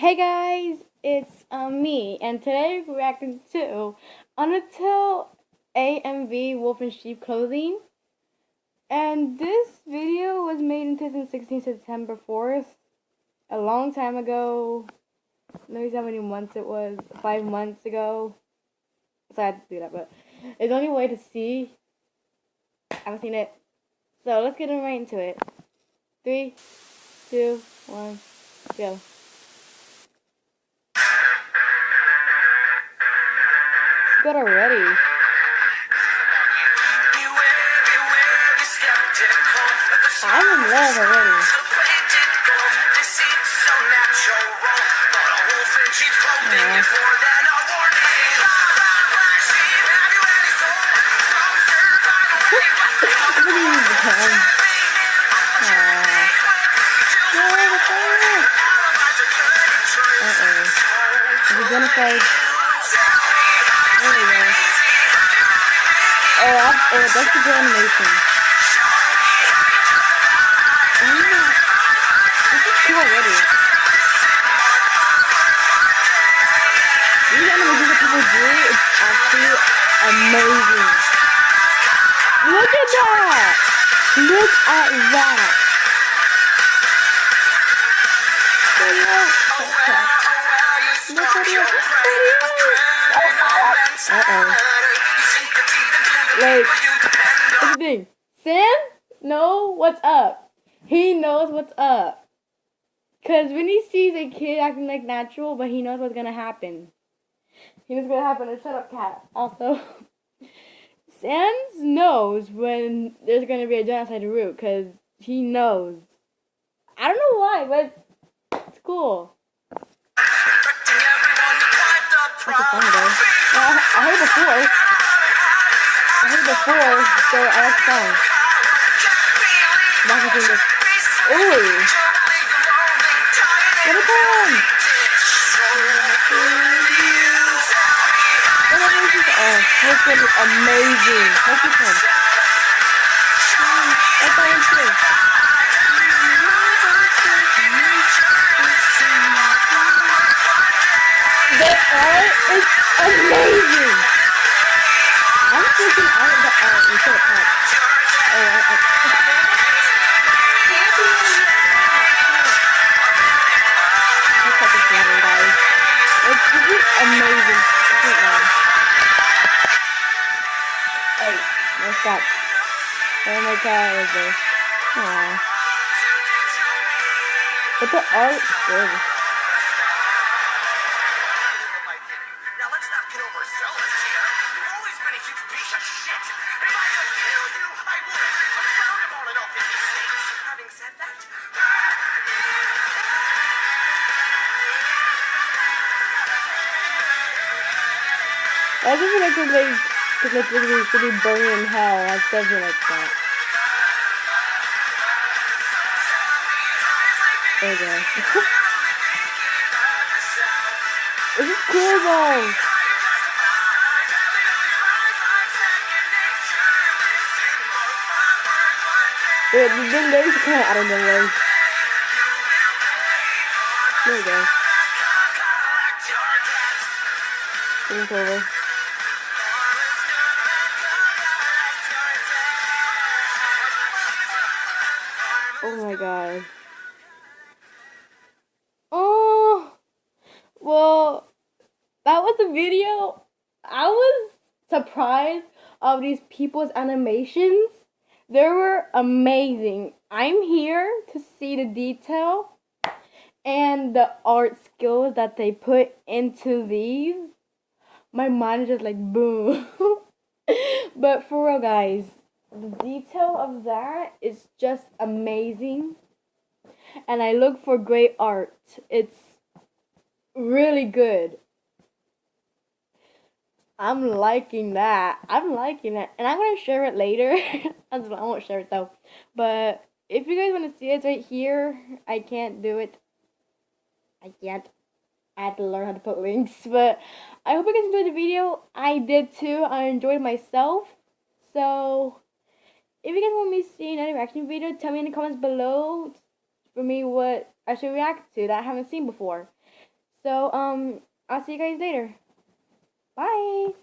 Hey guys, it's me, and today we're reacting to Undertale AMV Wolf and Sheep Clothing. And this video was made in 2016, September 4th, a long time ago. Let me see how many months it was. 5 months ago. So I had to do that, but it's the only way to see. I haven't seen it. So let's get right into it. 3, 2, 1, go. Good already. I'm in love already. Is it genocide? There we go. That's a good animation. This is cool already. These animations that people do is actually amazing. Look at that! Look at that! Look at it! Like, what's the thing? Sam knows what's up. He knows what's up. Cause when he sees a kid acting like natural, but he knows what's gonna happen. He knows what's gonna happen. Shut up, cat. Also, Sam knows when there's gonna be a genocide route, cause he knows. I don't know why, but it's cool. That's a fun though. I heard before. So I like the song. Back into this. Ooh! What a song! It's gonna be amazing. What's this one? What's that one too? The art is amazing! I'm freaking out the art instead of art. Let's cut this one, guys. This is amazing. Hey, what's up? Oh my god, what is this? Aww. But the art is good. I just feel like it could be burning in hell. I still feel like that. There we go. This is cool though. The lyrics are kind of out of nowhere. There we go. It's over. Oh my god. Oh, well, that was the video. I was surprised of these people's animations. They were amazing. I'm here to see the detail and the art skills that they put into these. My mind is just like boom. But for real, guys, the detail of that is just amazing. And I look for great art. It's really good. I'm liking that. And I'm going to share it later. I won't share it though. But if you guys want to see it, it's right here. I can't do it. I had to learn how to put links. But I hope you guys enjoyed the video. I did too. I enjoyed myself. So if you guys want me to see another reaction video, tell me in the comments below for me what I should react to that I haven't seen before. So I'll see you guys later. Bye.